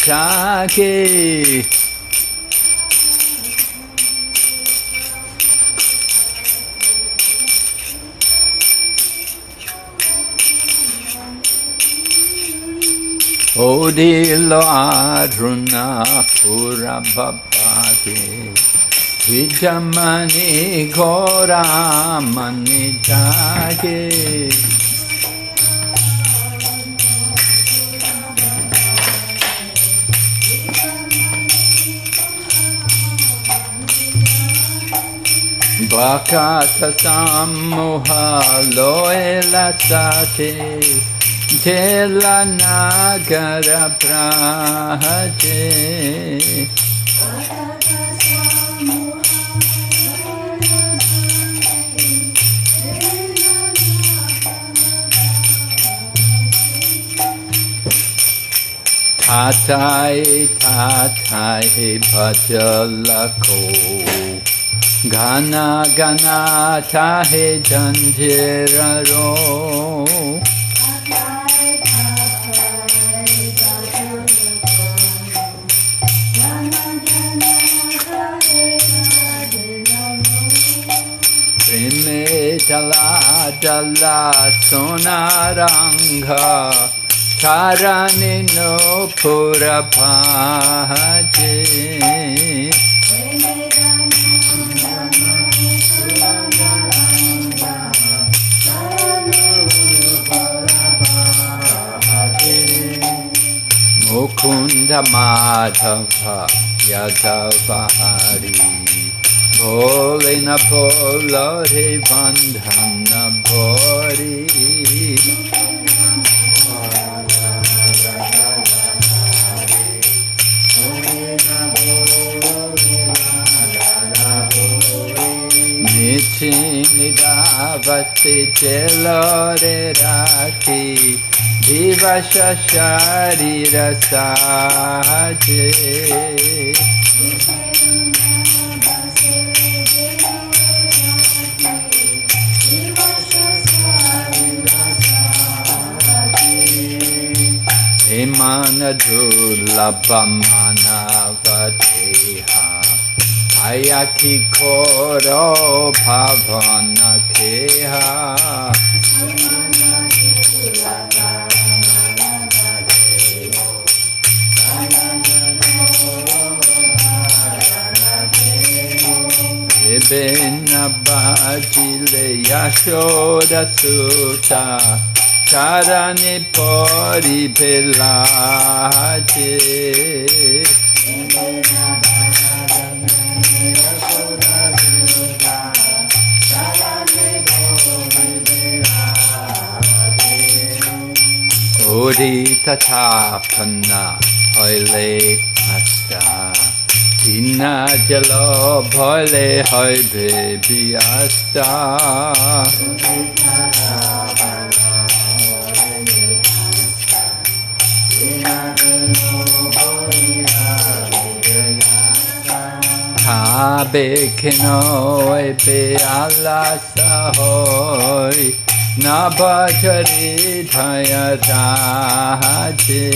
jage. Odilo Aruna Pura Babade Vijamani Gora Mani Jage Bhakata Sammoha Loela Sate Jela Nagara Praje Tatai Tatai Bhajalako Gana Gana Tahe Janjiraro Dala dala sonaranga charani no pura paje Mukunda Madhava Yadavahari Bole na bolore bandhana bori Nichi nidavasti celore rati Divasha sharira saje Emana dhulabha manavadeha Ayaki koro bhavana keha Ebena bhajile yashoda sutta Charani pori pelaje Ori tatapana hoile asta Inna jalo bhole hoibe biasta Kabe keno ebe ala sahoi Nabajari dhaya raje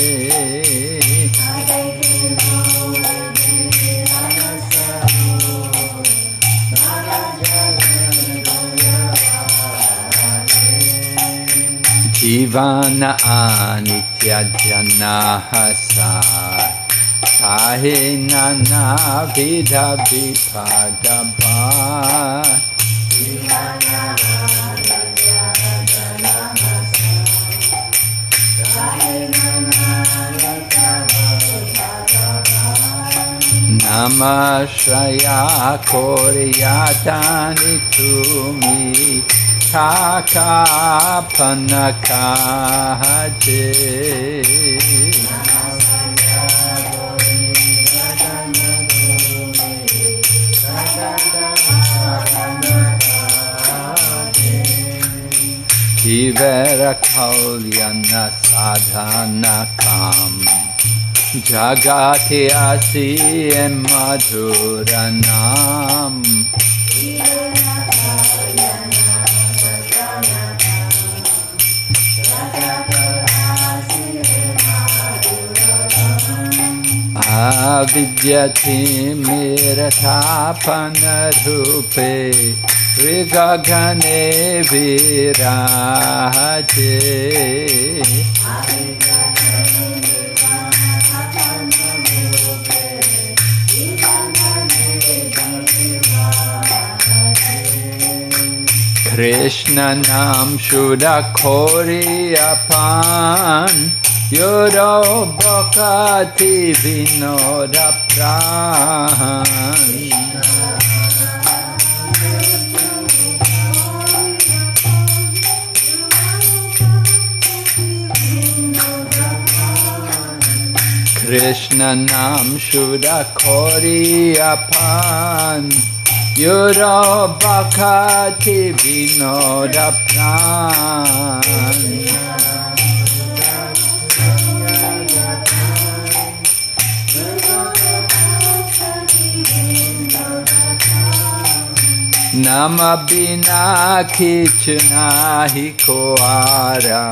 Jivana anitya janahasa Sahe nana vidha vipadabha Namashraya koryatani tumi Kakapanakaje Jivera kalyana sadhanakam Jagati asi madhuranam Avidyati miratapana rupe Rigagane viraje Krishna nam shudakori apan Yodo bhakati vinoda pran Krishna nam shudakori apan Yodo bhakati vinoda pran Nama bina kichu nahi koara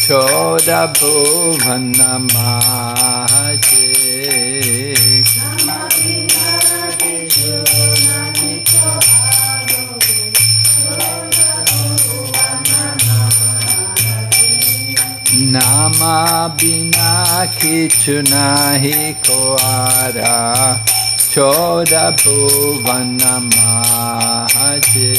Choda bhuvana maje Nama bina kichu nahi koara Choda bhuvana maje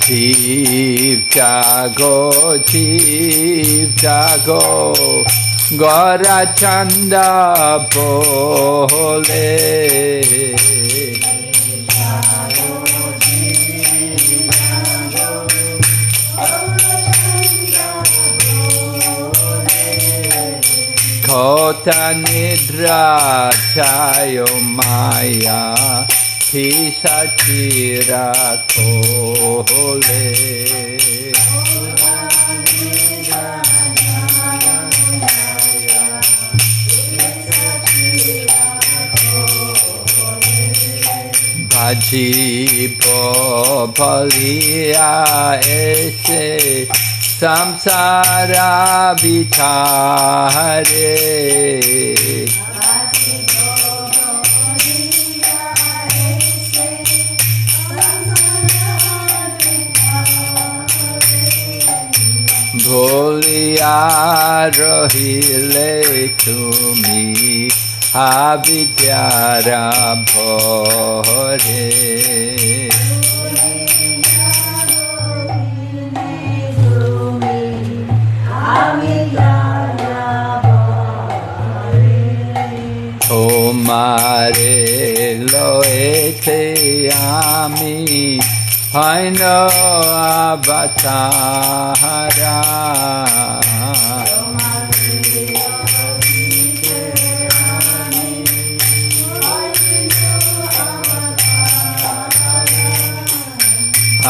Jeev jago Gora chanda bole Kota nidra chayo maya Pisachira kole Bhaji bhalia ese Samsara vitare Bholia rahile tumi avidyara bhore Tomare loete ami Haino avatara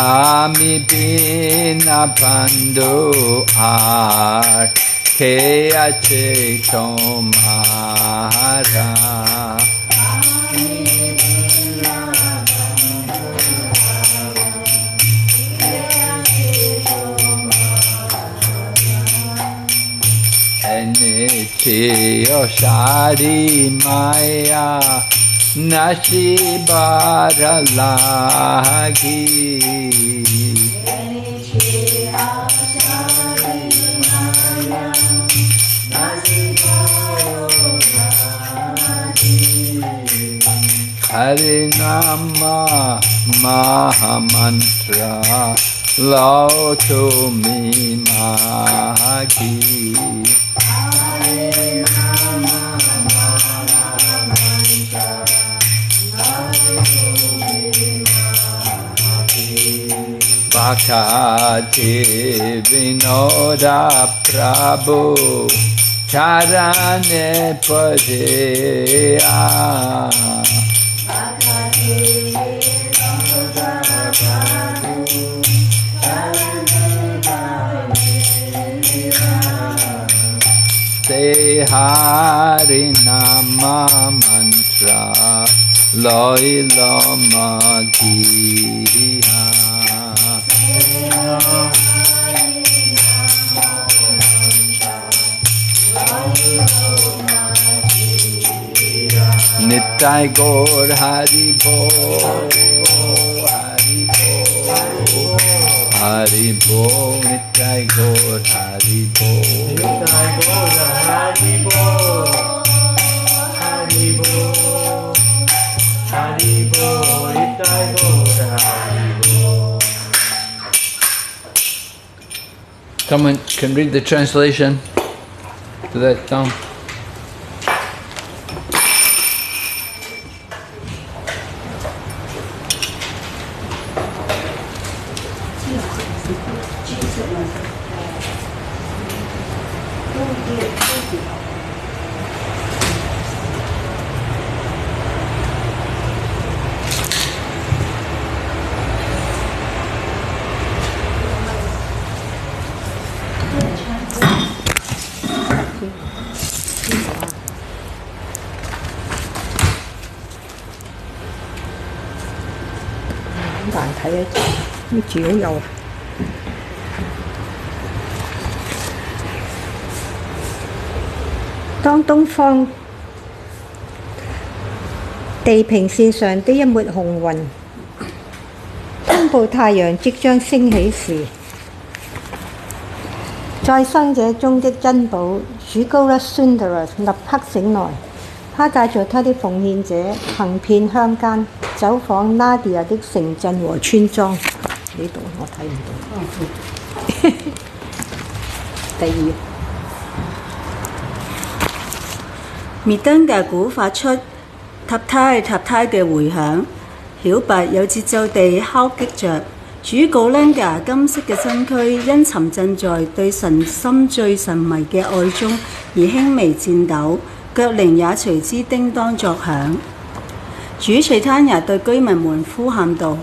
Ami bina bandhu ar ke ache tomara Enichiyo shari maya Nashibara lagi Harinama Mahamantra Lauto Mimagi Bhakati Vinoda Prabhu Charane Padeya Te Hari Nama Mantra loi lama giha. Nitai Gaur Hari Bol, Hari Bol, Hari Bol, Nitai Gaur Hari Bol, Nitai Gaur Hari Bol, Hari Bol, Hari Bol, Nitai Gaur Hari Bol. Someone can read the translation to that song.當東方地平線上的一抹紅雲公佈太陽即將升起時，在生者中的珍寶主高勒孫德拉立刻醒來，他帶着他的奉獻者行遍鄉間，走訪納迪亞的城鎮和村莊。呢度我睇唔到。第二。滅燈嘅鼓發出塔胎塔胎嘅迴響，曉拔有節奏地敲擊着。主告倫噶金色嘅身軀因沉浸在對神心最神迷嘅愛中而輕微顫抖，腳鈴也隨之叮當作響。主隨他日對居民們呼喊道：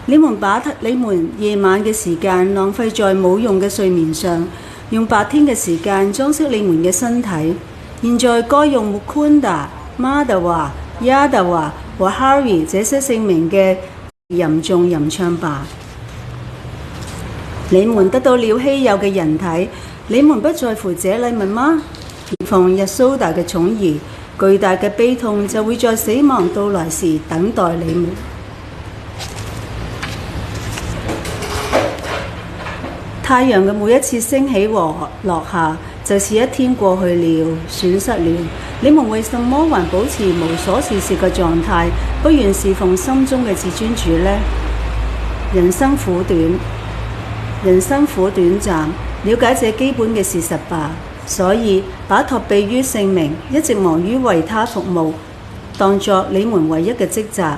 你們把你們夜晚嘅時間浪費在冇用嘅睡眠上，用白天嘅時間裝飾你們嘅身體。現在該用 Mukunda、Madhava、Yadava 和 Hari 這些姓名嘅吟誦吟唱吧。你們得到了稀有嘅人體，你們不在乎這禮物嗎？奉日蘇達嘅寵兒，巨大嘅悲痛就會在死亡到來時等待你們。太陽嘅每一次升起和落下，就是一天過去了，損失了。你們為什麼還保持無所事事嘅狀態，不願侍奉心中嘅至尊主呢？人生苦短，人生苦短暫，了解這基本嘅事實吧。所以把託庇於聖名，一直忙於為他服務，當作你們唯一嘅職責。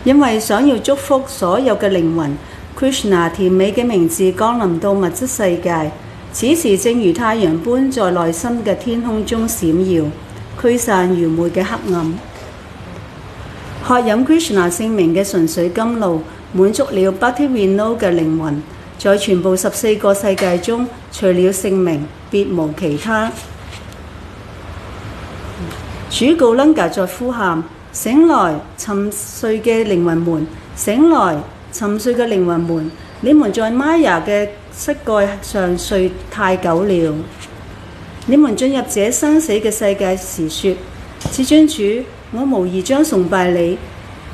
因為想要祝福所有嘅靈魂，Krishna 甜美嘅名字降臨到物質世界。此時正如太陽般在內心嘅天空中閃耀，驅散愚昧嘅黑暗。喝飲 Krishna 聖名嘅純粹甘露，滿足了 BVV 嘅靈魂。在全部14個世界中，除了聖名，別無其他。主告倫噶在呼喊：醒來，沉睡嘅靈魂們！醒來，沉睡嘅靈魂們！你們在瑪雅嘅膝蓋上睡太久了。你們進入這生死嘅世界時說：至尊主，我無疑將崇拜你。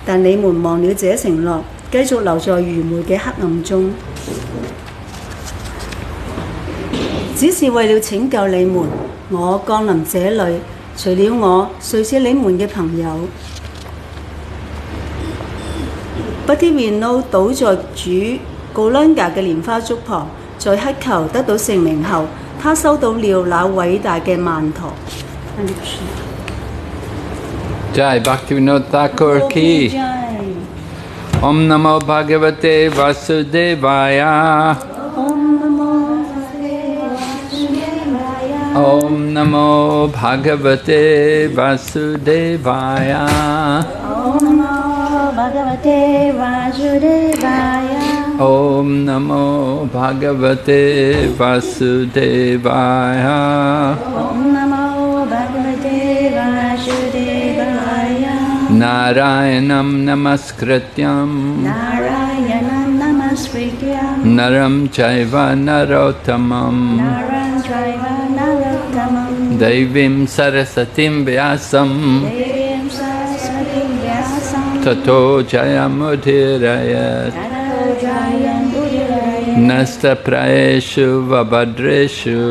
但你們忘了這承諾，繼續留在愚昧嘅黑暗中。只是為了拯救你們，我降臨這裏。除了我，誰是你們嘅朋友？BVV 倒在主告倫噶嘅蓮花竹旁，在乞求得到聖名後，他收到了那偉大嘅曼陀。Jai Bhaktivinoda Thakur ki. Om Namo Bhagavate Vasudevaya. Om Namo Bhagavate Vasudevaya. Om Namo Bhagavate Vasudevaya. Om Namo Bhagavate Vasudevaya. Om Namo Bhagavate Vasudevaya. Narayanam namaskrityam Narayanam namaskrityam Naram chaiva narottamam Naram chaiva narottamam Devim sarasatim vyasam Devim saraswatim vyasam Tato jayamudirayat Tato jayam udirayat Nasta praeshu vabhadreshu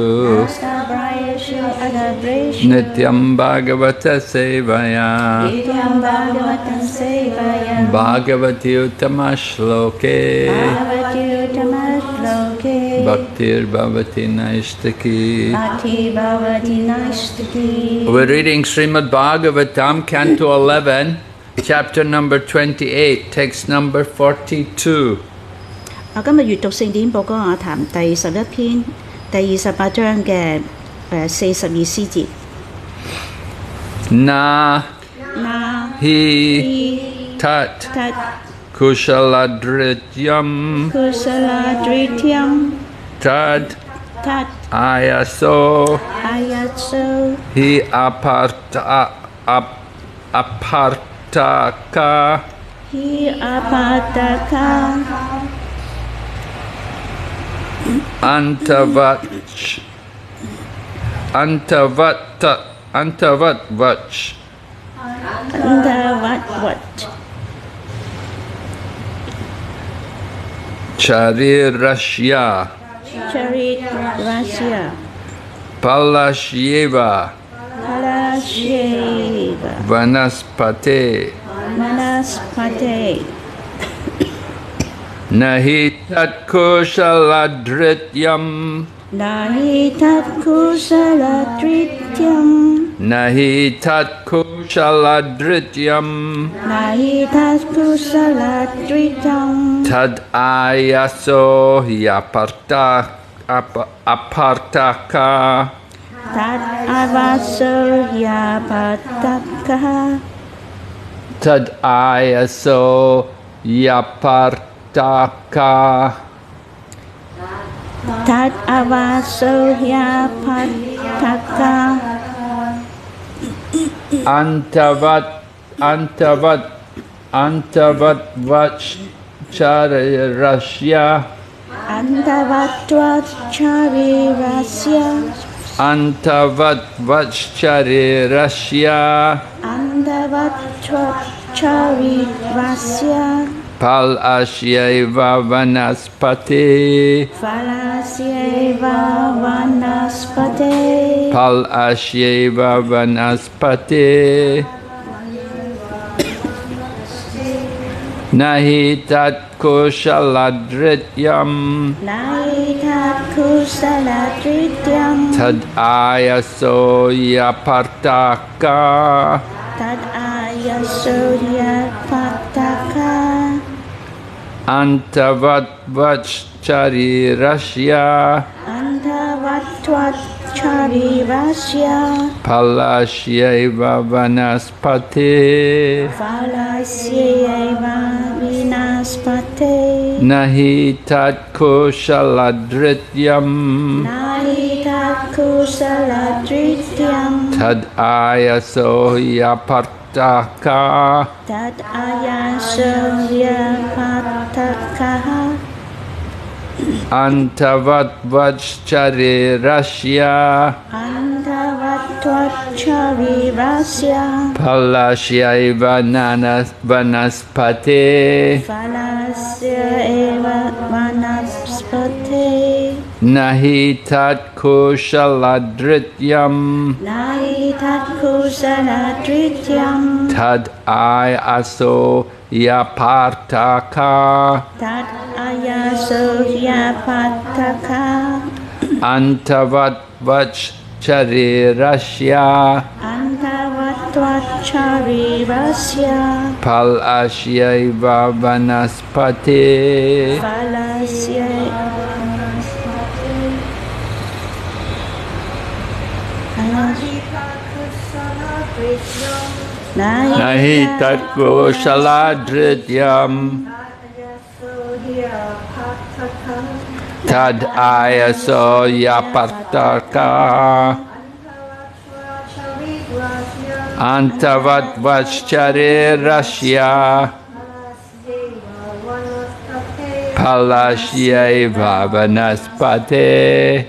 Nastabrayeshu adabreshu Nityam bhagavata sevaya Nityam bhagavatam sevaya Bhagavati uttama shloke Bhagavati uttamaśloke Bhaktir bhavati naistaki. Bhakti bhavati naistaki. We're reading Srimad Bhagavatam, Canto 11, chapter number 28, text number 42. 今日閱讀聖典報告雅談第11篇第28章嘅42詩節。 Na Na hi tat tat kushaladrityam kusaladrityam tad tat ayaso ayatso hi apartaka hi apataka antavach antavatvach andavatvat charirashya charit rasya palashyeva palasheva vanaspate manaspate nahi tat kushaladrityam nahi tat kusaladrityam nahi tat kushaladrityam nahi tat kusaladrityam tad ayaso apartaka tat avaso yapataka tad ayaso yapartaka tat avaso yapataka antavat vach charirashya andavatvat charirasya antavat vach charirashya andavatvat charirasya palasyeva vanaspate Falasyeva vanaspate palasyeva vanaspate nahi tat kushaladrityam nahi tat kusaladrityam tad ayaso yapartaka tad ayasurya pataka antavat vach charirashya andavatvat charirasya palasyeva vanaspate Falasyeva vinaspate nahi tat kushaladrityam nahi tat kusaladrityam tad ayaso yapartaka tad ayasurya pataka antavat vach charirashya andavatvat charirasya palasyeva vanaspate Falasyeva vanaspate nahi tat kushaladrityam nahi tat kusaladrityam tad ayaso yapartaka tad ayasurya pataka antavat vach charirashya andavatvat charirasya palasyeva vanaspate Falasyeva nahi tat kushaladrityam tad ayaso yapartaka Antavat Vacharirasya Palashyaiva Vanaspate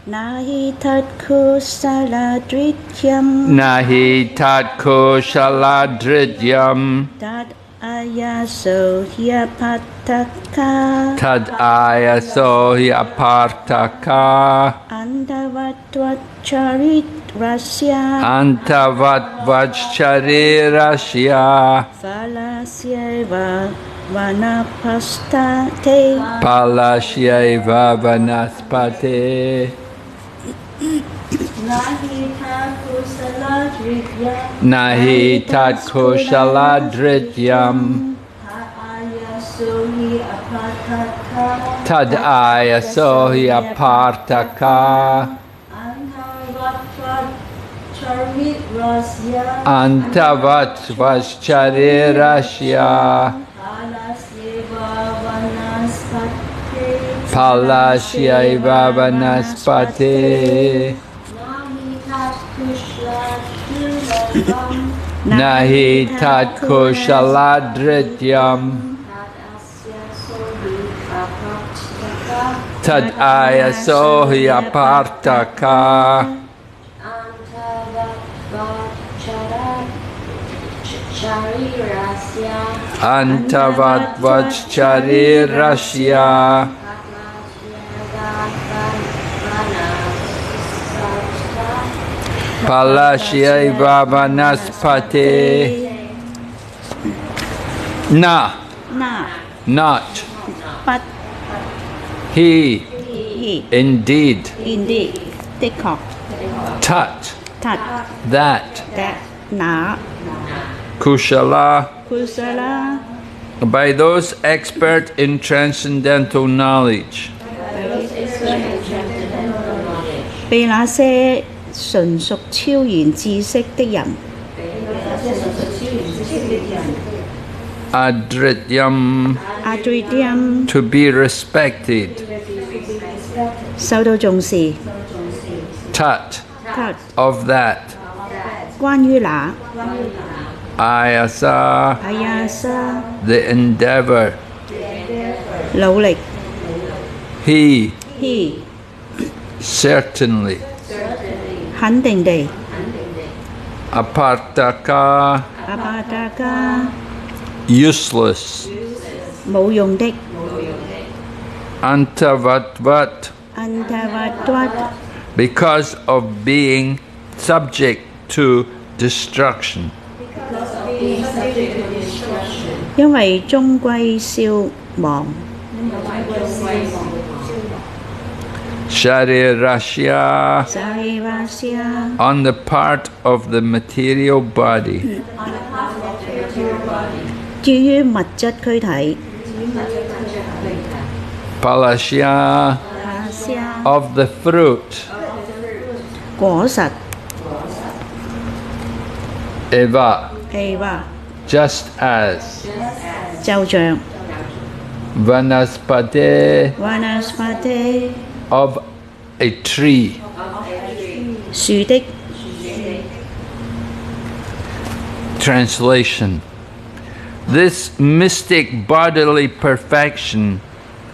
Nahi tat kusaladrityam Nahi tat kushaladrityam Tad ayaso hyapataka Tad ayaso hyapartaka Antavatvat charit rasya Antavat Vacharirasya Falasyeva vanapastate Palashyaiva Vanaspate Nahi tat kushaladrityam Tad ayaso hyapartaka Antavat Vacharirasya Palashyaiva Vanaspate Nahi tat kushaladrityam Tad ayaso hyapartaka Antavat Vacharirasya Palashyaiva Vanaspate Na Not But He he Indeed indeed 的確 Tat Tat That 的那 Kushala kusala By those expert in transcendental knowledge 被那些純屬超然知識的人 Adrityam adrityam To be respected 受到重視 Tat Tat Of that 關於那 Ayasa ayasa The endeavor 努力 He he Certainly 肯定地 Apartaka阿巴達加 Useless 冇用的 Antavatvat antavadvat Because of being subject to destruction 因為終歸消亡 Sharirasya sarivasya On the part of the material body 至於物質軀體 Palasya Palasya Of the fruit 果實 Eva Eva Just as 就像 Vanaspate Vanaspati Of a tree 樹的 Translation This mystic bodily perfection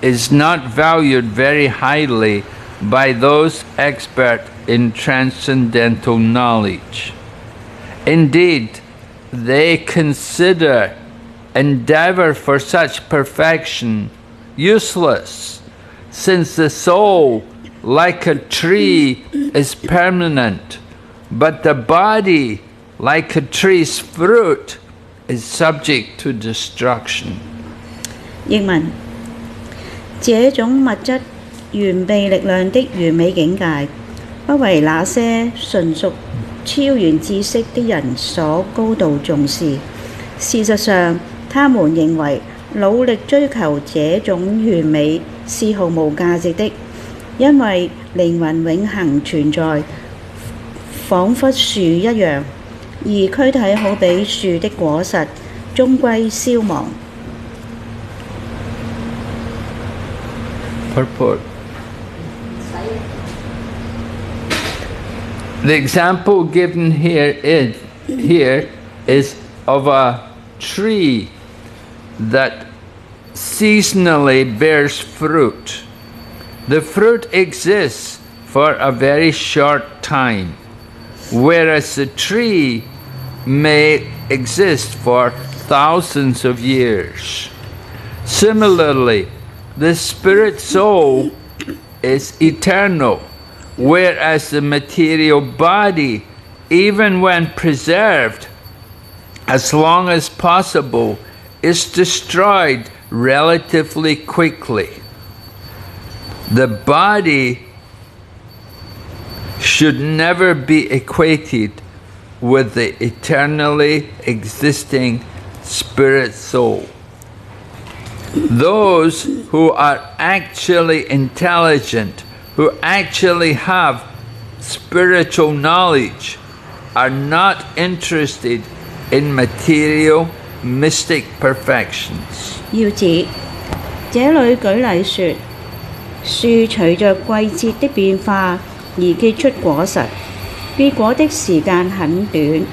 is not valued very highly by those expert in transcendental knowledge. Indeed, they consider endeavor for such perfection useless, since the soul, like a tree, is permanent, but the body, like a tree's fruit, is subject to destruction. 譯文這種物質完備力量的完美境界，不為那些純屬超然知識的人所高度重視。事實上，他們認為努力追求這種完美是毫無價值的，因為靈魂永恆存在，彷彿樹一樣，而軀體好比樹的果實，終歸消亡。Purport. The example given here here is of a tree that seasonally bears fruit. The fruit exists for a very short time, whereas the tree may exist for thousands of years. Similarly, the spirit soul is eternal, whereas the material body, even when preserved as long as possible, is destroyed relatively quickly. The body should never be equated with the eternally existing spirit soul. Those who are actually intelligent, who actually have spiritual knowledge, are not interested in material mystic perfections. 要指這裏舉例說，樹隨着季節的變化而結出果實，結果的時間很短，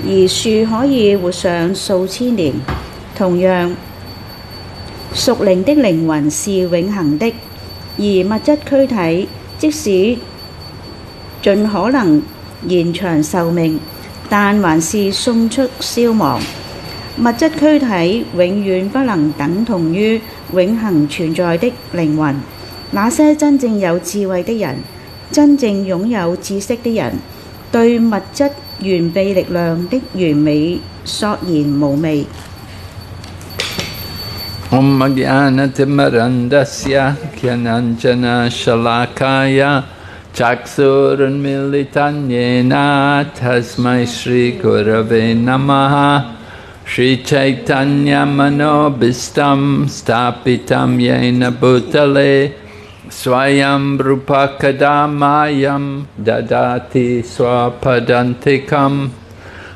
而樹可以活上數千年。同樣，屬靈的靈魂是永恆的，而物質軀體即使盡可能延長壽命，但還是迅速消亡。物質軀體永遠不能等同於永恆存在的靈魂。那些真正有智慧的人，真正擁有知識的人，對物質完備力量的完美索然無味。Om Jnana-timirandasya Gyananjana Shalakaya Chaksurunmilitanyena Tasmai Shri Gurave Namaha Shri Chaitanya Manobhistam Stapitam Yena Bhutale Swayam Rupakadamayam Dadati Swapadantikam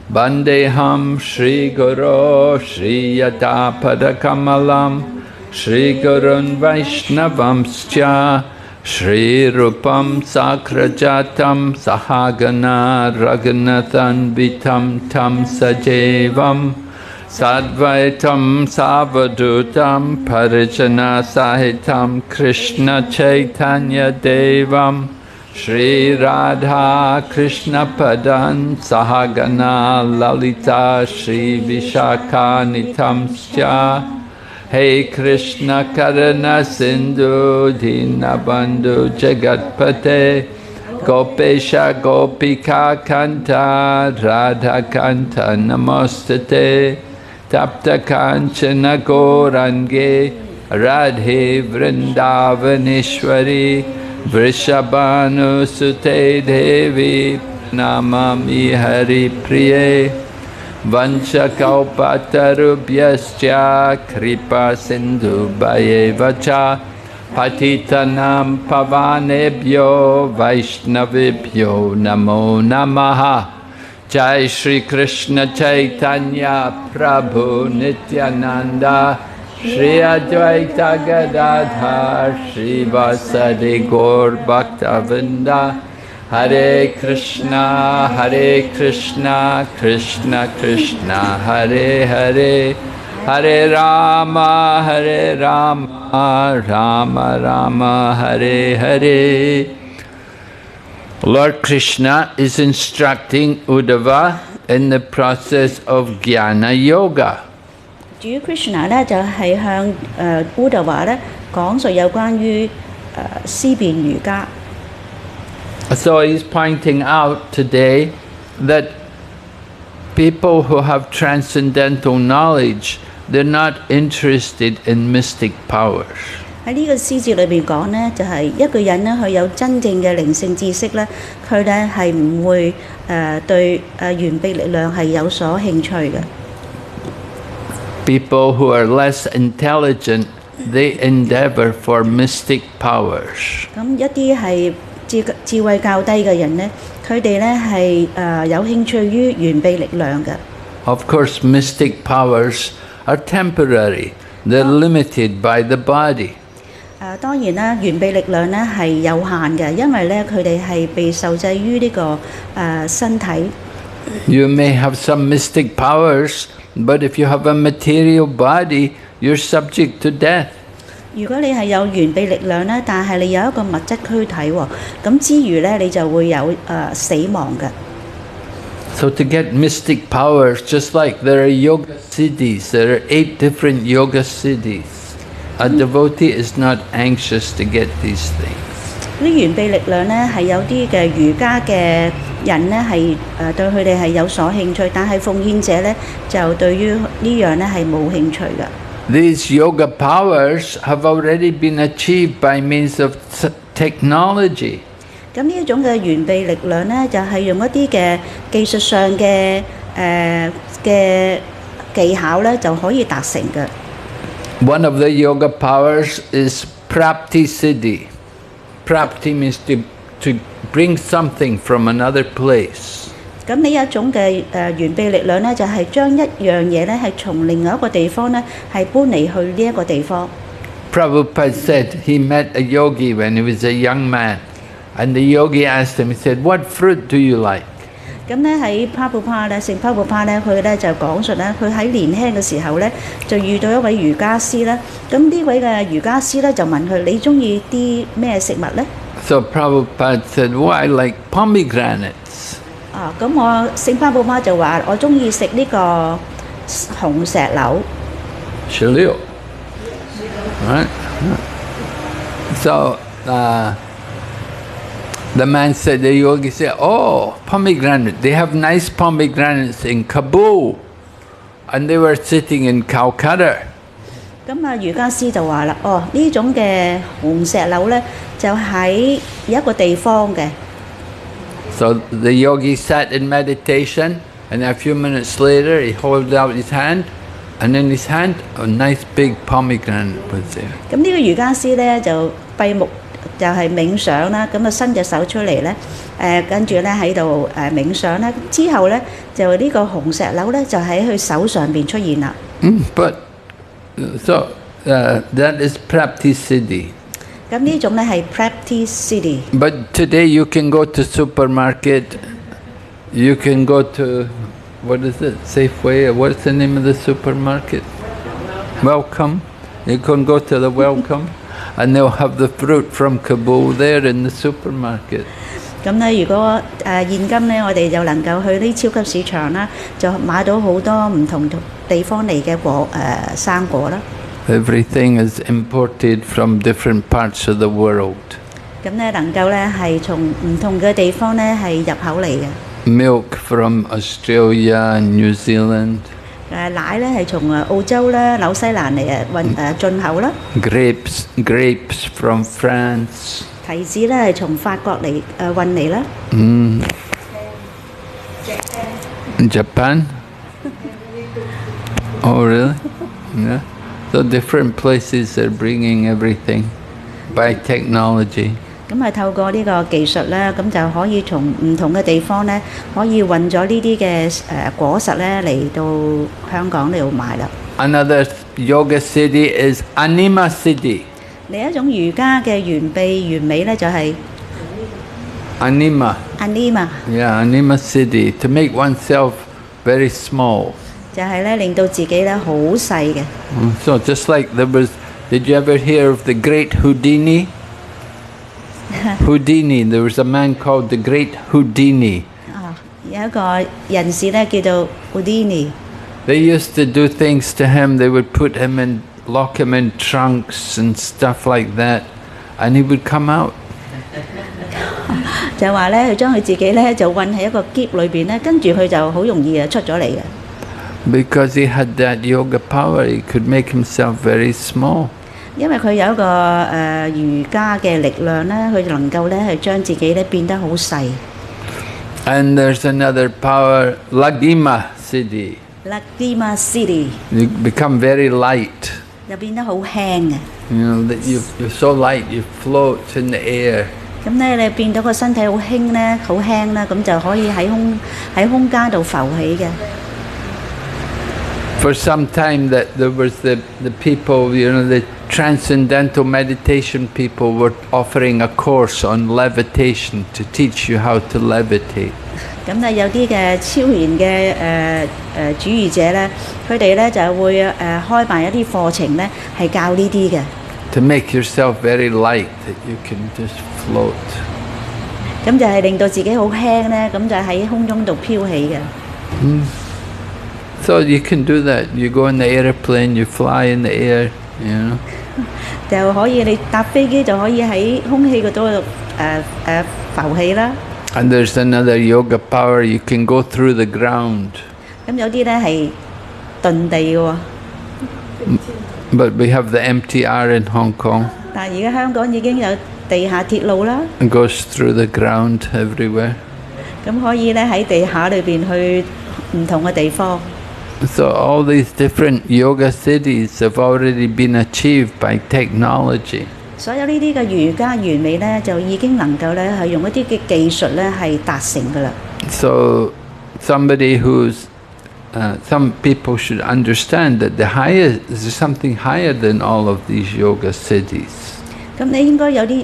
Bandeham Shri Guru Shri Yata Padakamalam Shri Gurun Vaishnavamscha Shri Rupam Sakrajatam Sahagana Raghunathan Vitam Tam Sajevam Sadvaitam Savadutam Parijana Sahitam Krishna Chaitanya Devam Shri Radha Krishna Padan Sahagana Lalita Shri Vishaka Nitamscha Hey Krishna Karana Sindhu Dinabandhu Jagatpate Gopesha Gopika Kanta Radha Kanta Namostate Tapta Kanchana Gorange Radhe Vrindavaneshwari Vrishabhanu Sute Devi Namami Hari Priye Vanchakalpatarubhyascha Kripa Sindhu Bhayevacha Patitanam Pavanebhyo Vaishnavibhyo Namo Namaha Jai Shri Krishna Chaitanya Prabhu Nityananda Shri Advaita Gadadhar Shri Vasadi Gaur Bhaktavinda Hare Krishna Krishna Krishna Hare Hare Hare Rama Rama Rama Hare Hare. Lord Krishna is instructing Uddhava in the process of Jnana Yoga. 主 Krishna 咧就係向烏特華咧講述有關於思辨瑜伽。So he's pointing out today that people who have transcendental knowledge, they're not interested in mystic powers. 喺呢個詩節裏邊講呢，就係一個人呢，佢有真正嘅靈性知識呢，佢呢係唔會對完備力量係有所興趣嘅。People who are less intelligent, they endeavor for mystic powers. 咁一啲係智慧較低嘅人呢，佢哋呢係有興趣於完備力量嘅。Of course, mystic powers are temporary. They're limited by the body. 當然啦，完備力量呢係有限嘅，因為呢佢哋係被受制於呢個身體。You may have some mystic powers, but if you have a material body, you're subject to death. 如果你係有完備力量咧，但係你有一個物質軀體喎，咁之餘咧，你就會有死亡嘅。So to get mystic powers, just like there are yoga siddhis, there are 8 different yoga siddhis. A devotee is not anxious to get these things. 啲完備力量咧係有啲嘅瑜伽嘅人咧係對佢哋係有所興趣，但係奉獻者咧就對於呢樣咧係冇興趣嘅。These yoga powers have already been achieved by means of technology. 咁呢一種嘅完備力量咧，就係用一啲嘅技術上嘅技巧咧，就可以達成嘅。One of the yoga powers is prapti siddhi. Prapti means to bring something from another place. 咁呢一種嘅完備力量咧，就係將一樣嘢咧係從另外一個地方咧係搬嚟去呢一個地方。Prabhupada said he met a yogi when he was a young man, and the yogi asked him, he said, "What fruit do you like?" 咁咧喺聖帕布帕咧，佢咧就講述咧，佢喺年輕嘅時候咧，就遇到一位瑜伽師啦。咁呢位嘅瑜伽師咧就問佢：你中意啲咩食物咧？ So Prabhupada said, "Well, I like pomegranates." 咁我聖帕布帕就話：我中意食呢個紅石榴。Shilio. Right? So the man said, the yogi said, "Oh, pomegranate. They have nice pomegranates in Kabul." And they were sitting in Calcutta. 咁瑜伽師就話啦：呢種嘅紅石榴咧，就喺一個地方嘅。So the yogi sat in meditation, and a few minutes later he held out his hand, and in his hand a nice big pomegranate was there. 咁呢個瑜伽師咧就閉目就係冥想啦，咁伸隻手出嚟咧，跟住咧喺度冥想啦，之後咧就呢個紅石榴咧就喺佢手上邊出現啦。But so that is prapti siddhi. 咁呢種咧係 practice city。But today you can go to supermarket, you can go to, what is it, Safeway, or what's the name of the supermarket? Welcome. You can go to the Welcome, and they'll have the fruit from Kabul there in the supermarket. 咁咧，如果現今咧，我哋就能夠去啲超級市場啦，就買到好多唔同地方嚟嘅生果啦。Everything is imported from different parts of the world. 咁咧能夠咧係從唔同嘅地方咧係入口嚟嘅。Milk from Australia and New Zealand. 奶咧係從澳洲啦、紐西蘭嚟進口啦。Grapes from France. 提子咧係從法國嚟運嚟啦。Japan? Oh, really? Yeah. So different places are bringing everything by technology. 咁透過呢個技術咧，咁就可以從唔同嘅地方咧，可以運咗呢啲嘅果實咧嚟到香港嚟到賣啦。Another yoga siddhi is anima siddhi. 另一種瑜伽嘅完備完美咧就係 Anima. Yeah, anima siddhi, to make oneself very small. 就係咧令到自己咧好細嘅。So just like did you ever hear of the great Houdini? Houdini, there was a man called the great Houdini. 有一個人士咧叫做 Houdini。They used to do things to him. They would lock him in trunks and stuff like that, and he would come out. 就話咧，佢將佢自己咧就韞喺一個篋裏邊咧，跟住佢就好容易出咗嚟嘅。Because he had that yoga power, he could make himself very small. 因為佢有一個瑜伽嘅力量咧，佢能夠咧係將自己咧變得好細。And there's another power, Lagima Siddhi. Lagima Siddhi. You become very light. 就變得好輕嘅。You know that you're so light, you float in the air. 咁咧，你變到個身體好輕咧，好輕啦，咁就可以喺空間度浮起嘅。For some time that there was the people, you know, the transcendental meditation people were offering a course on levitation to teach you how to levitate. 咁咧有啲嘅超然嘅主義者咧，佢哋咧就會開辦一啲課程咧，係教呢啲嘅。To make yourself very light, that you can just float. 咁就係令到自己好輕咧，咁就喺空中度飄起嘅。So you can do that. You go in the airplane, you fly in the air, you know. 就可以你搭飛機就可以喺空氣嗰度浮起啦。And there's another yoga power. You can go through the ground. 咁有啲咧係遁地嘅喎。But we have the MTR in Hong Kong. 但係而家香港已經有地下鐵路啦。It goes through the ground everywhere. 咁可以咧喺地下裏邊去唔同嘅地方。So all these different yoga cities have already been achieved by technology. 所有呢啲嘅瑜伽完美咧，就已經能夠咧係用一啲嘅技術咧係達成㗎啦。So somebody who's some people should understand that there's something higher than all of these yoga cities. 咁你應該有啲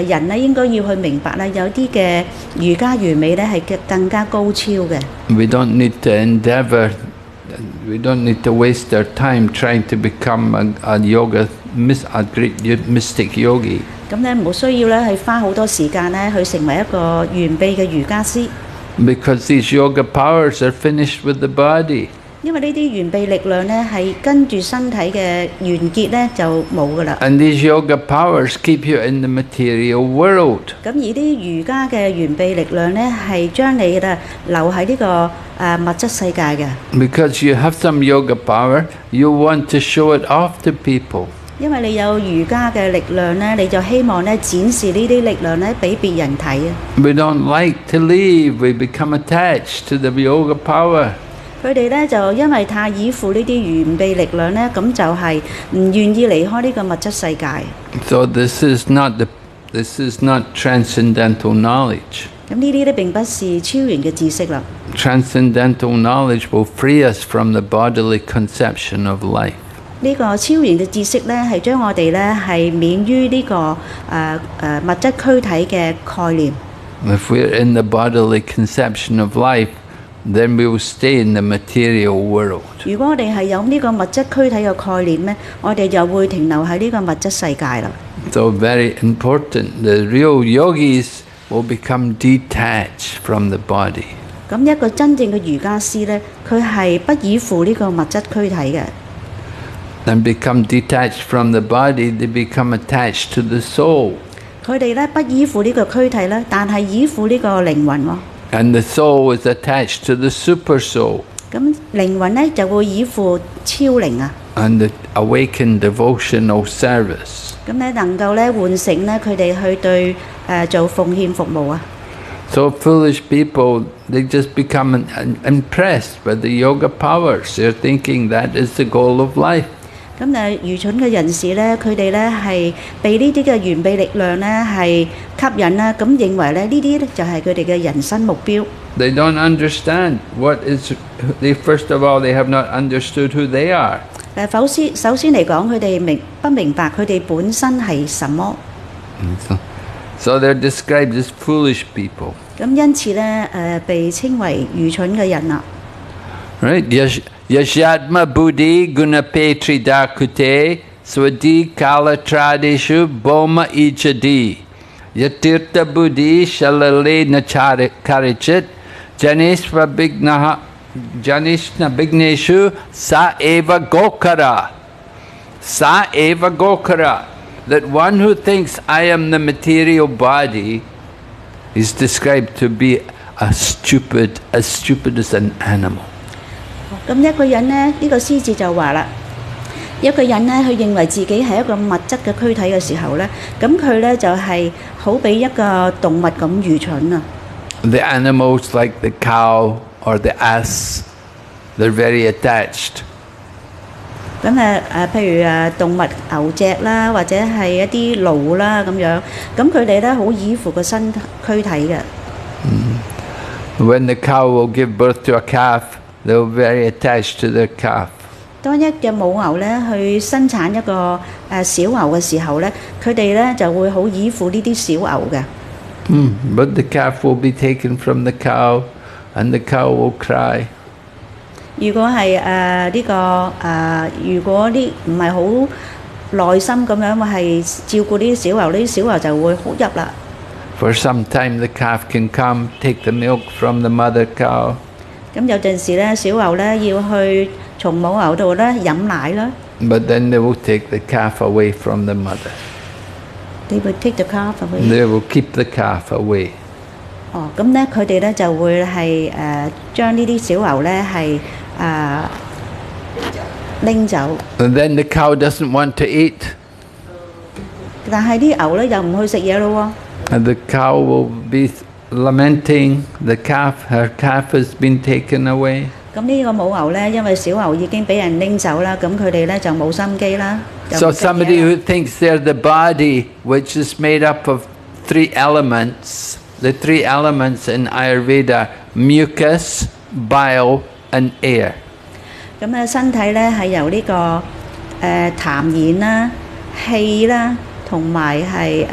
人咧，應該要去明白咧，有啲嘅瑜伽完美咧係更加高超嘅。We don't need to endeavor. We don't need to waste our time trying to become a great mystic yogi. 咁咧冇需要咧係花好多時間咧去成為一個完備嘅瑜伽師。Because these yoga powers are finished with the body. 因為呢啲完備力量咧係跟住身體嘅完結咧就冇噶啦。And these yoga powers keep you in the material world. 咁而啲瑜伽嘅完備力量咧係將你咧留喺呢個物質世界嘅。Because you have some yoga power, you want to show it off to people. 因為你有瑜伽嘅力量咧，你就希望咧展示呢啲力量咧俾別人睇啊。We don't like to leave. We become attached to the yoga power. 佢哋咧就因為太依附呢啲完備力量咧，咁就係唔願意離開呢個物質世界。So this is not transcendental knowledge. 咁呢啲咧並不是超然嘅知識啦。Transcendental knowledge will free us from the bodily conception of life. 呢個超然嘅知識咧，係將我哋咧係免於呢個物質軀體嘅概念。If we're in the bodily conception of life, then we will stay in the material world. 如果我哋係有呢個物質軀體嘅概念咧，我哋就會停留喺呢個物質世界啦。So very important. The real yogis will become detached from the body. 咁一個真正嘅瑜伽師咧，佢係不依附呢個物質軀體嘅。And become detached from the body, they become attached to the soul. 佢哋咧不依附呢個軀體咧，但係依附呢個靈魂喎。And the soul is attached to the super soul. 咁靈魂咧就會依附超靈啊。And the awakened devotional service. 咁咧能夠咧喚醒咧佢哋去對做奉獻服務啊。So foolish people, they just become impressed by the yoga powers. They're thinking that is the goal of life. 咁愚蠢嘅人士咧，佢哋咧係被呢啲嘅完備力量咧係吸引啦，咁認為咧呢啲咧就係佢哋嘅人生目標。They don't understand what is. First of all, they have not understood who they are. 首先嚟講，佢哋不明白佢哋本身係什麼。So they're described as foolish people. 咁因此咧被稱為愚蠢嘅人啦。Right? Yashyatma buddhi gunapetri dakute swadi kalatradeshu boma ichadi yatirtha buddhi shalale nacharichit janishva bigneshu sa eva gokara. That one who thinks I am the material body is described to be as stupid as an animal. 咁一個人呢，呢個獅子就話啦，一個人呢，佢認為自己係一個物質嘅軀體嘅時候呢，咁佢呢就係好比一個動物咁愚蠢啊。The animals like the cow or the ass, they're very attached. 咁譬如動物牛隻啦，或者係一啲驢啦咁樣，咁佢哋咧好依附個身軀體嘅。When the cow will give birth to a calf, they're very attached to their calf. 當一隻母牛咧去生產一個小牛嘅時候咧，佢哋咧就會好依附呢啲小牛嘅。But the calf will be taken from the cow and the cow will cry. 如果係如果啲唔係好耐心咁樣，係照顧呢啲小牛，呢啲小牛就會哭泣啦。For some time, the calf can come take the milk from the mother cow. 咁有陣時咧，小牛咧要去從母牛度咧飲奶啦。But then they will take the calf away from the mother. They will take the calf away. They will keep the calf away. 哦，咁咧佢哋咧就會係將呢啲小牛咧係拎走。And then the cow doesn't want to eat. 但係啲牛咧又唔去食嘢咯喎。And the cow will be lamenting the calf. Her calf has been taken away. 咁呢個母牛咧，因為小牛已經俾人拎走啦，咁佢哋咧就冇心機啦。So somebody who thinks they're the body, which is made up of 3 elements, the 3 elements in Ayurveda, mucus, bile, and air. 咁咧身體咧係由呢個痰液啦、氣啦，同埋係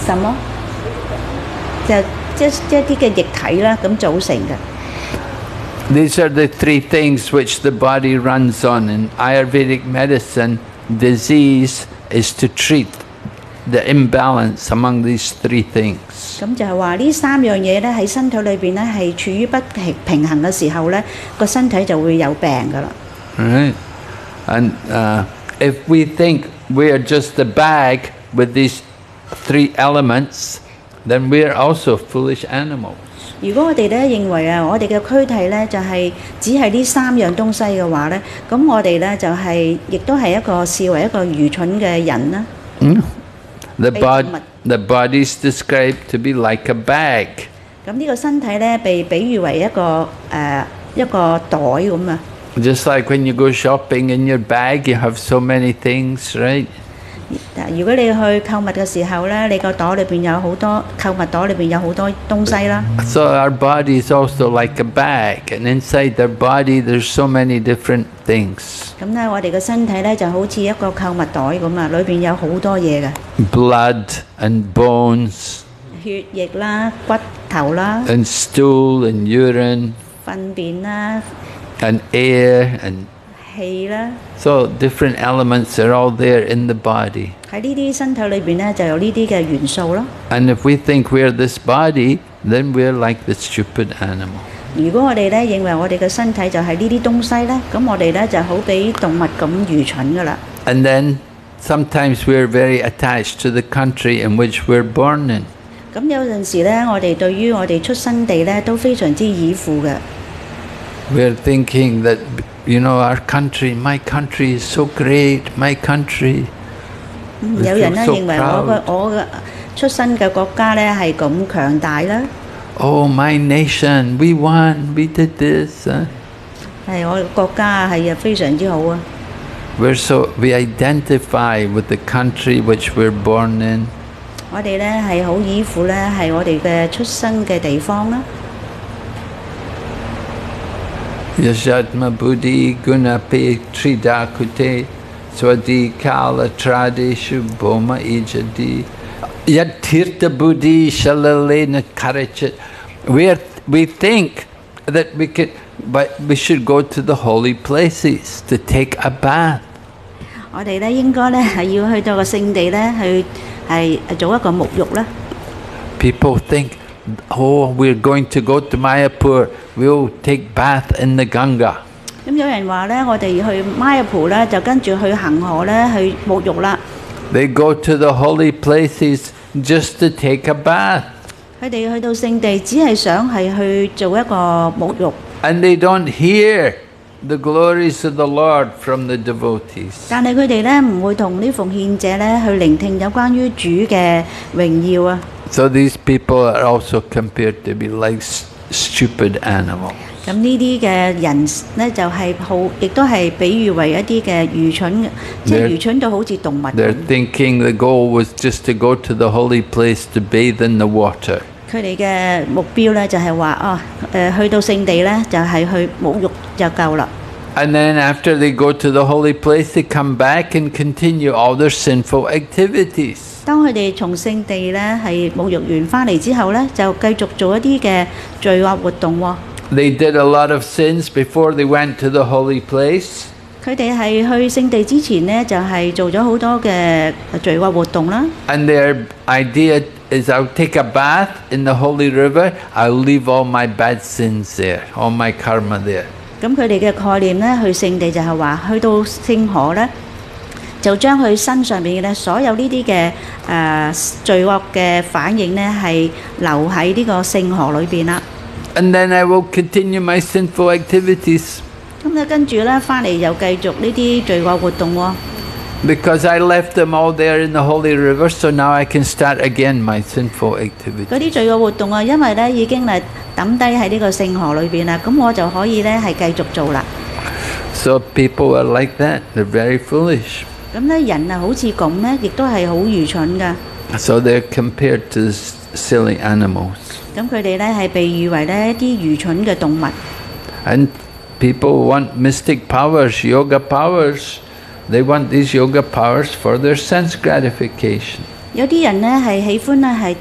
什麼？即一啲嘅液體啦，咁組成嘅。These are the 3 things which the body runs on. In Ayurvedic medicine, disease is to treat the imbalance among these 3 things. 咁就係話呢3樣嘢咧喺身體裏邊咧係處於不平衡嘅時候咧，個身體就會有病噶啦。Right? And if we think we are just a bag with these 3 elements, then we are also foolish animals. 如果我哋咧認為我哋嘅軀體咧就係只係呢3樣東西嘅話咧，咁我哋咧就係亦都係一個視為一個愚蠢嘅人啦。The body is described to be like a bag. 咁呢個身體咧被比喻為一個袋咁啊。Just like when you go shopping in your bag, you have so many things, right? 如果你去購物嘅時候咧，你個袋裏邊有好多購物袋裏邊有好多東西啦。So our body is also like a bag, and inside the body there's so many different things. 咁咧，我哋嘅身體咧就好似一個購物袋咁啊，裏邊有好多嘢嘅。Blood and bones. 血液啦、骨頭啦。And stool and urine. 糞便啦。And air and. 氣啦。So different elements are all there in the body. 喺呢啲身體裏邊咧，就有呢啲嘅元素咯。And if we think we're this body, then we're like the stupid animal. 如果我哋咧認為我哋嘅身體就係呢啲東西咧，咁我哋咧就好比動物咁愚蠢噶啦。And then sometimes we're very attached to the country in which we're born in. 咁有陣時咧，我哋對於我哋出生地咧都非常之依附嘅。We're thinking that, you know, our country, my country is so great, my country. 有人咧認為我嘅出生嘅國家咧係咁強大啦。Oh, my nation, we won, we did this. 係我嘅國家係非常之好啊。We identify with the country which we're born in. 我哋咧係好依附咧係我哋嘅出生嘅地方啦。Yajatma buddhi gunape tridakute swadi kala tradishu boma ijadi yat tirtha buddhi shalalena karachat. We think that we should go to the holy places to take a bath. 我哋咧應該咧係要去到個聖地咧去係做一個沐浴啦。People think, oh, we're going to go to Mayapur. We'll take bath in the Ganga. 咁有人話咧，我哋去馬爾普咧，就跟住去恒河咧去沐浴啦。They go to the holy places just to take a bath. 佢哋去到聖地，只係想係去做一個沐浴。And they don't hear the glories of the Lord from the devotees. 但係佢哋咧唔會同啲奉獻者咧去聆聽有關於主嘅榮耀啊。So these people are also compared to be like stupid animals. 咁呢啲嘅人咧就係亦都係比喻為一啲嘅愚蠢，即係愚蠢到好似動物咁。They're thinking the goal was just to go to the holy place to bathe in the water. 佢哋嘅目標咧就係話去到聖地咧就係去沐浴就夠啦。And then after they go to the holy place, they come back and continue all their sinful activities. 當佢哋從聖地咧係沐浴完翻嚟之後咧，就繼續做一啲嘅罪惡活動喎。They did a lot of sins before they went to the holy place. 佢哋係去聖地之前呢，就係做咗好多嘅罪惡活動啦。And their idea is I'll take a bath in the holy river, I'll leave all my bad sins there, all my karma there. 咁佢哋嘅概念呢，去聖地就係話，去到聖河呢，就將佢身上邊嘅咧所有呢啲嘅罪惡嘅反應呢，係留喺呢個聖河裏邊啦。And then I will continue my sinful activities. 咁咧跟住咧翻嚟又繼續呢啲罪惡活動喎。Because I left them all there in the holy river, so now I can start again my sinful 嗰 activity. 啲罪惡活動啊，因為咧已經係抌低喺呢個聖河裏邊啦，咁我就可以咧係繼續做啦。So people are like that. They're very foolish. 咁咧人啊，好似咁咧，亦都係好愚蠢噶。So they're compared to silly animals. 咁佢哋咧係被譽為咧一啲愚蠢嘅動物。And people want mystic powers, yoga powers. They want these yoga powers for their sense gratification. 有啲人咧係喜歡咧係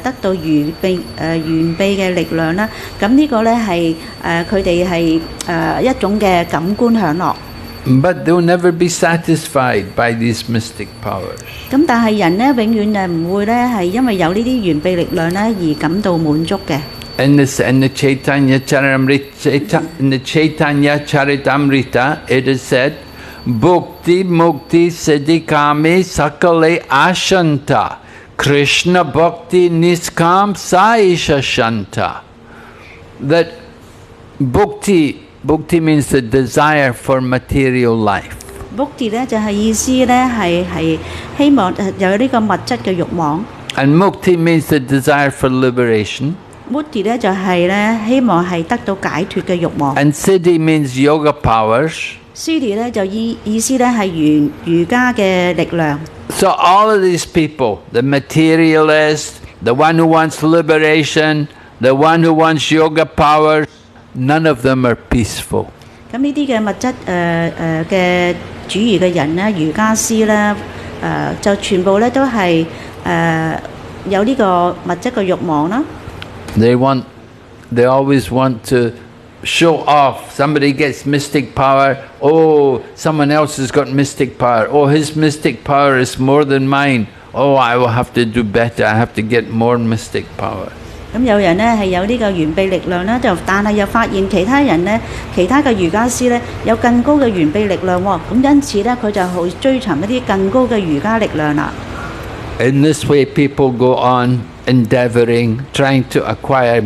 得到完備嘅力量啦。咁呢個咧係佢哋係一種嘅感官享樂。But they'll never be satisfied by these mystic powers. 咁但係人咧永遠誒唔會咧係因為有呢啲完備力量咧而感到滿足嘅。In the Chaitanya Charitamrita, it is said, Bhukti Mukti Siddhikami Sakale Ashanta Krishna Bhakti Niskam Saisha Shanta. That Bhukti means the desire for material life. Bhukti 咧就係意思咧係希望有呢個物質嘅慾望。And Mukti means the desire for liberation. Mukti 咧就係咧希望係得到解脫嘅慾望。And Siddhi means yoga powers. Siddhi 咧就意思咧係瑜伽嘅力量。So all of these people, the materialist, the one who wants liberation, the one who wants yoga powers, none of them are peaceful. 咁呢啲嘅物質嘅主義嘅人咧，瑜伽師咧，就全部咧都係有呢個物質嘅慾望啦。They always want to show off. Somebody gets mystic power. Oh, someone else has got mystic power. Oh, his mystic power is more than mine. Oh, I will have to do better. I have to get more mystic power. 咁有人咧係有呢個完備力量啦，但係又發現其他人咧，其他嘅瑜伽師咧有更高嘅完備力量喎。咁因此咧，佢就去追尋一啲更高嘅瑜伽力量啦。In this way, people go on endeavoring, trying to acquire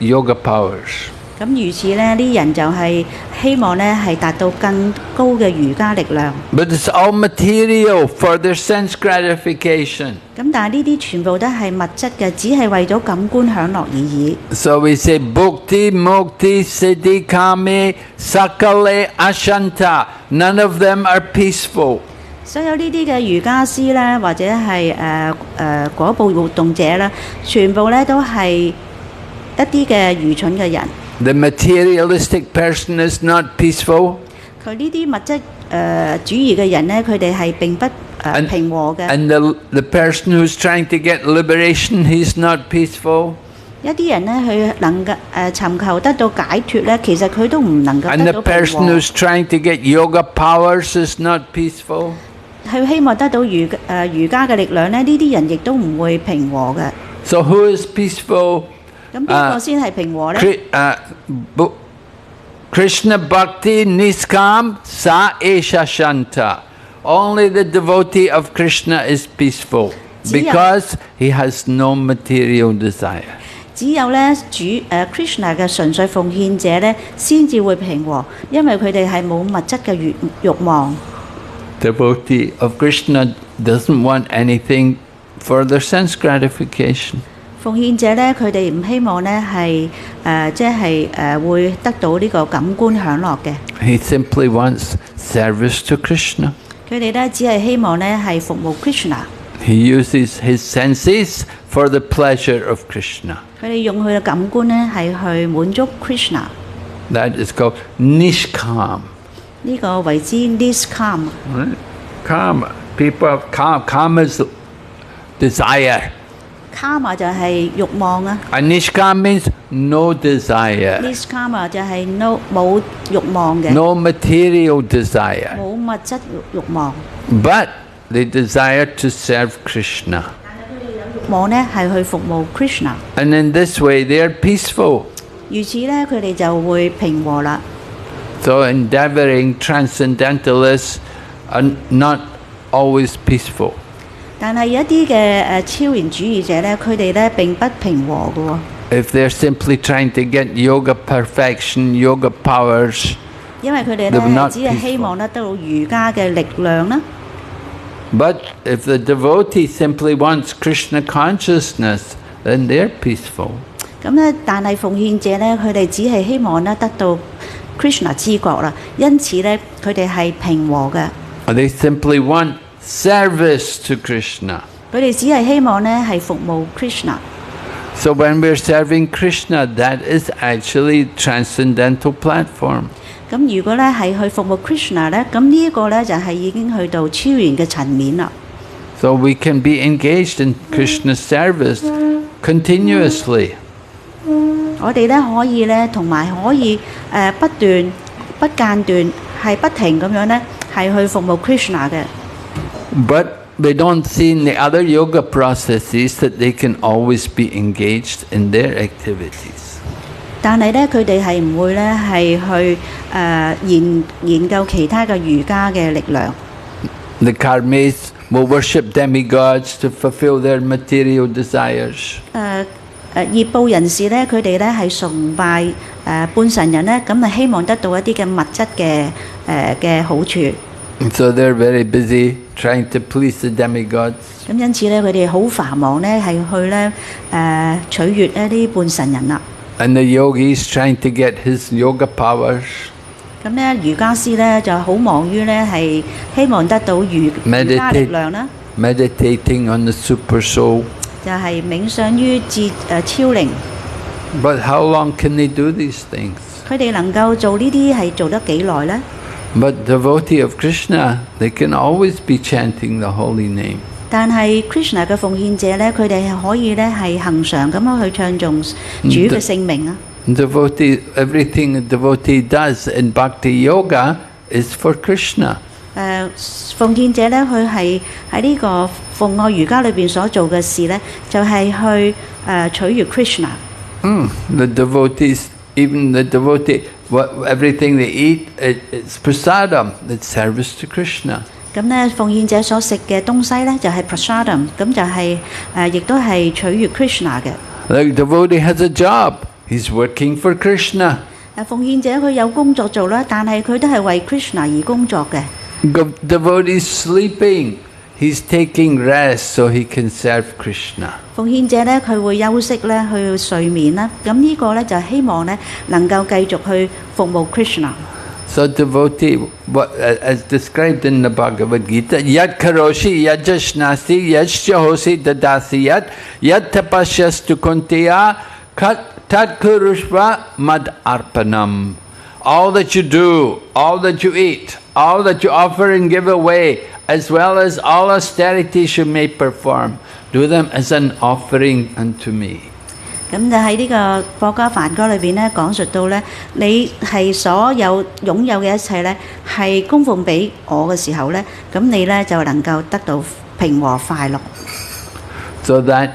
yoga powers. 咁如此咧，啲人就係希望咧係達到更高嘅瑜伽力量。But it's all material for their sense gratification. 咁但係呢啲全部都係物質嘅，只係為咗感官享樂而已。So we say Bhukti, Mukti, Siddhi, Kami, Sakale, Ashanta. None of them are peaceful. 所有呢啲嘅瑜伽師咧，或者係嗰部活動者咧，全部咧都係一啲嘅愚蠢嘅人。The materialistic person is not peaceful. 佢呢啲物質主義嘅人咧，佢哋係並不平和嘅。And the person who's trying to get liberation, he's not peaceful. 一啲人咧，佢能夠尋求得到解脫咧，其實佢都唔能夠 And 得 the 到平 person 和。 who's trying to get yoga powers is not peaceful. 佢希望得到瑜伽嘅力量咧，呢啲人亦都唔會平和嘅。So who is peaceful? 咁邊個先係平和咧？ Krishna Bhakti Niskam Sa Esha Shanta. Only the devotee of Krishna is peaceful because he has no material desire. 只有咧Krishna 嘅純粹奉獻者咧，先至會平和，因為佢哋係冇物質嘅慾望。Devotee of Krishna doesn't want anything for their sense gratification. 奉獻者咧，佢哋唔希望咧係即係會得到呢個感官享樂嘅。He simply wants service to Krishna. 佢哋咧只係希望咧係服務 Krishna。He uses his senses for the pleasure of Krishna. 佢哋用佢嘅感官咧係去滿足 Krishna。That is called Nishkam. 呢個為之 Niskam。Right? Kama. People have kama. Kama is desire. karma 就係慾望啊 Anishkam means no desire, ，niskama 就係冇慾望嘅， no material desire. 冇物質慾望。 But they desire to serve Krishna. 慾望呢係去服務 Krishna， And in this way they are peaceful. 如此呢，佢哋就會平和啦。 So endeavoring transcendentalists are not always peaceful. 但係有一啲嘅超然主義者呢，佢哋呢並不平和嘅喎。 If they're simply trying to get yoga perfection, yoga powers, 因為佢哋 They will 呢 not 只係希望呢得到瑜伽嘅力量啦。 but if the devotee simply wants Krishna consciousness, then they're peaceful. 咁呢，但係奉獻者呢，佢哋只係希望呢得到 Krishna 知覺啦，因此呢，佢哋係平和嘅。 They simply want service to Krishna. 佢哋只係希望呢係服務 Krishna。 So when we're serving Krishna, that is actually transcendental platform. 咁如果呢係去服務 Krishna 呢，咁呢一個呢就係已經去到超然嘅層面啦。 So we can be engaged in Krishna's service continuously. 我哋呢可以呢，同埋可以不斷不間斷係不停咁樣呢，係去服務 Krishna 嘅。 But they don't see in the other yoga processes that they can always be engaged in their activities. 但係呢，佢哋係唔會呢係去研究其他嘅瑜伽嘅力量。 The karmis will worship demigods to fulfill their material desires. 業報人士呢，佢哋呢係崇拜半神人呢，咁係希望得到一啲嘅物質嘅好處。 And so they're very busy trying to please the demigods. 咁因此呢，佢哋好繁忙呢，係去呢取悅一啲半神人啦。 And the yogis trying to get his yoga powers. 咁呢，瑜伽師呢就好忙於呢係希望得到瑜伽力量啦， Meditating on the super soul. 就係冥想於超靈。 But how long can they do these things? 佢哋能夠做呢啲係做得幾耐呢？ But devotee of Krishna, they can always be chanting the holy name. 但係 Krishna 嘅奉獻者呢，佢哋係可以呢係恒常咁樣去唱頌主嘅聖名啊！ Devotee, everything a devotee does in bhakti yoga is for Krishna. 奉獻者呢，佢係喺呢個奉愛瑜伽裏邊所做嘅事呢，就係去取悅 Krishna。 The devotees, even the devotee, everything they eat, it's prasadam, it's service to Krishna. 咁呢，奉獻者所食嘅東西呢，就係 prasadam， 咁就係亦都係取悅 Krishna 嘅。 The devotee has a job, he's working for Krishna. 奉獻者佢有工作做啦，但係佢都係為 Krishna 而工作嘅。 Devotee is sleeping, he's taking rest so he can serve Krishna. 奉獻者呢，佢會休息呢，去睡眠啦。咁呢個呢，就希望呢能夠繼續去服務 Krishna。 So devotee, as described in the Bhagavad Gita, yad karoshi yajashnasi yajsyahosi dadasi yad tapasyastu kuntiya tat kurushva mad arpanam. All that you do, all that you eat, all that you offer and give away, as well as all austerities you may perform, do them as an offering unto me. 咁就喺呢個課家梵歌裏邊呢，講述到呢，你係所有擁有嘅一切呢，係供奉俾我嘅時候呢，咁你呢就能夠得到平和快樂。 So that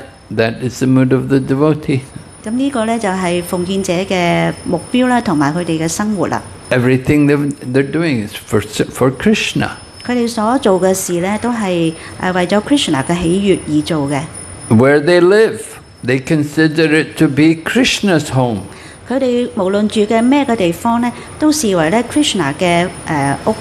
is the mood of the devotee. 咁呢個呢，就係奉獻者嘅目標啦，同埋佢哋嘅生活啦。 Everything they're doing is for Krishna. 佢哋所做嘅事呢，都係為咗 Krishna 嘅喜悅而做嘅。 Where they live, they consider it to be Krishna's home. 佢哋無論住嘅咩嘅地方呢，都視為咧 Krishna 嘅屋。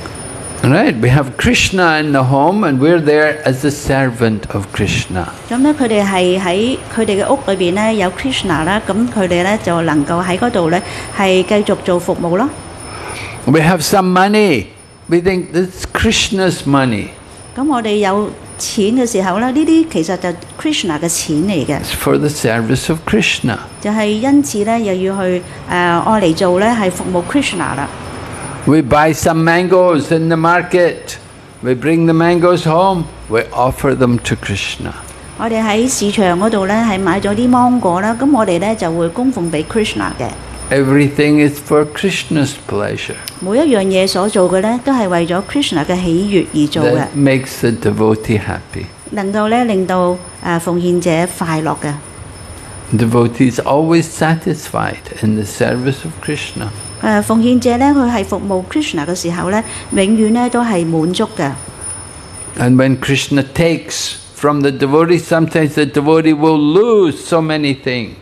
Right, we have Krishna in the home and we're there as a servant of Krishna. 咁咧，佢哋係喺佢哋嘅屋裏邊咧有 Krishna 啦，咁佢哋咧就能夠喺嗰度咧係繼續做服務咯。 We have some money. We think this is Krishna's money. 咁我哋有錢嘅時候咧，呢啲其實就 Krishna 嘅錢嚟嘅， It's for the service of Krishna. 就係因此咧又要去愛嚟做咧係服務 Krishna 啦。 We buy some mangoes in the market. We bring the mangoes home. We offer them to Krishna. 我哋喺市場嗰度咧係買咗啲芒果啦，咁我哋咧就會供奉俾 Krishna 嘅。Everything is for Krishna's pleasure. 每一樣嘢所做嘅咧，都係為咗 Krishna 嘅喜悅而做嘅， That makes the devotee happy. 能夠咧令到奉獻者快樂嘅。Devotee is always satisfied in the service of Krishna. 奉獻者咧，佢係服務 Krishna 嘅時候咧，永遠咧都係滿足嘅。And when Krishna takes from the devotee, sometimes the devotee will lose so many things.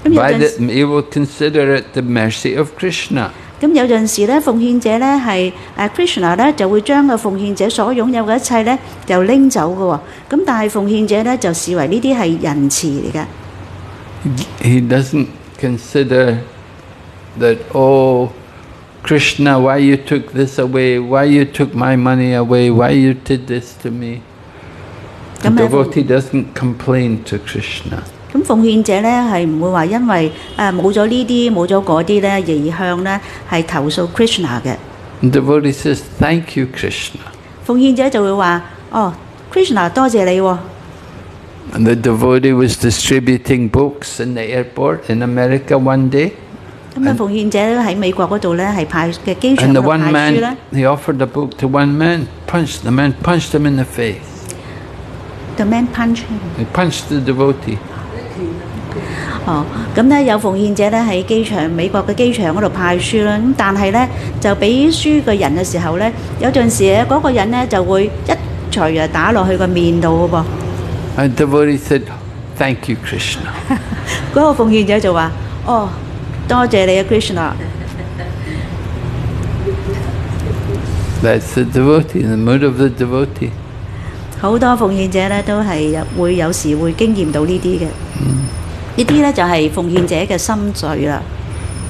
咁有 By 陣 the, he will consider it the mercy of Krishna. 咁有陣時咧，奉獻者咧係Krishna 咧就會將個奉獻者所擁有嘅一切咧就拎走嘅喎。咁但係奉獻者咧就視為呢啲係仁慈嚟嘅。He doesn't consider that, oh, Krishna, why you took this away, why you took my money away, why you did this to me. The devotee doesn't complain to Krishna. 咁奉獻者咧係唔會話因為冇咗呢啲冇咗嗰啲咧而向咧係投訴 Krishna 嘅。The devotee says, thank you, Krishna. 奉獻者就會話：哦 ，Krishna 多謝你喎。And the devotee was distributing books in the airport in America one day. 咁奉獻者喺美國嗰度咧係派嘅機場 And 嗰 the 度 one 派書咧 man, he offered a book to one man, the man punched him in the face.，The man punch him。 He punched the devotee. 哦，咁咧有奉獻者咧喺機場美國嘅機場嗰度派書啦，咁但係咧就俾書嘅人嘅時候咧，有陣時咧嗰個人咧就會一錘打落去個面度嘅噃。And the devotee said, thank you, Krishna. 嗰個奉獻者就話：哦，多謝你啊 Krishna。 That's the devotee, the mood of the devotee. 好多奉獻者咧都係會有時會經驗到呢啲嘅，呢啲咧就係奉獻者嘅心緒啦。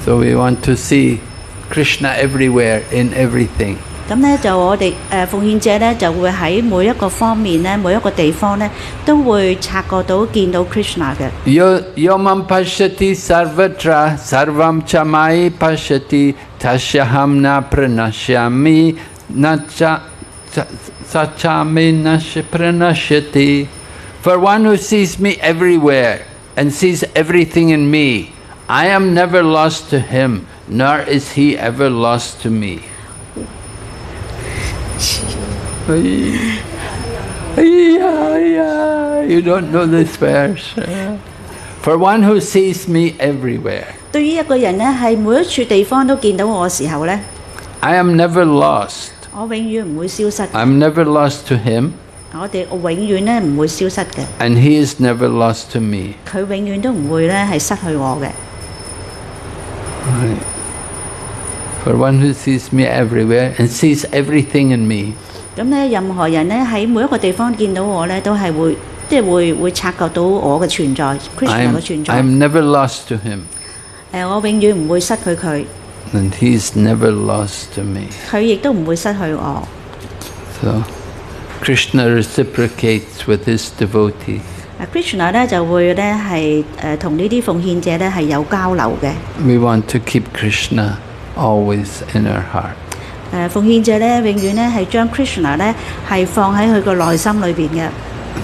So we want to see Krishna everywhere, in everything. 咁咧就我哋奉獻者咧就會喺每一個方面咧，每一個地方咧都會察覺到見到 Krishna 嘅。Yo mam pashyati sarvatra sarvam chamai pashyati tasyaham na pranashyami na sachami na pranashyati. For one who sees me everywhere and sees everything in me, I am never lost to him, nor is he ever lost to me. You don't know this verse. For one who sees me everywhere, 對於一個人咧係每一處地方都見到我嘅時候咧， I am never lost. 我永遠唔會消失。I'm never lost to him, 我永遠咧唔會消失嘅， and he is never lost to me. 佢永遠都唔會咧係失去我嘅。 Right. For one who sees me everywhere and sees everything in me, 咁咧，任何人咧喺每一個地方見到我咧，都係會察覺到我嘅存在 ，Krishna 嘅存在。I'm never lost to him, 我永遠唔會失去佢， and he's never lost to me. 佢亦都唔會失去我。 So, Krishna reciprocates with his devotee. Krishna 咧就會咧係同呢啲奉獻者咧係有交流嘅。We want to keep Krishna always in our heart. 奉獻者咧永遠咧係將 Krishna 咧係放喺佢個內心裏邊嘅。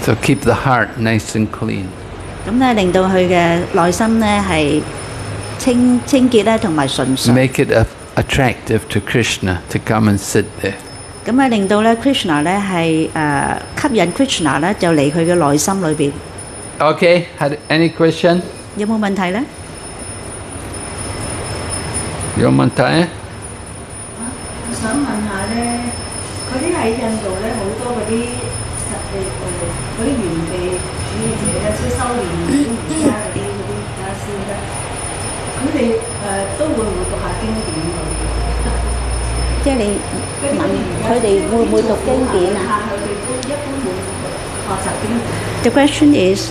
So keep the heart nice and clean. 咁咧令到佢嘅內心咧係清潔咧同埋純粹。 Make it attractive to Krishna to come and sit there. 咁啊令到咧 Krishna 咧係吸引 Krishna 咧就嚟佢嘅內心裏邊。Okay, had any question? 有冇問題咧？有問題？我想問下咧，嗰啲喺印度咧好多嗰啲嗰啲原地主義者咧，即係修練瑜伽嗰啲師咧，佢哋都會唔會讀下經典㗎？即係你問佢哋會唔會讀經典啊？佢哋都一般會學習經典。The question is,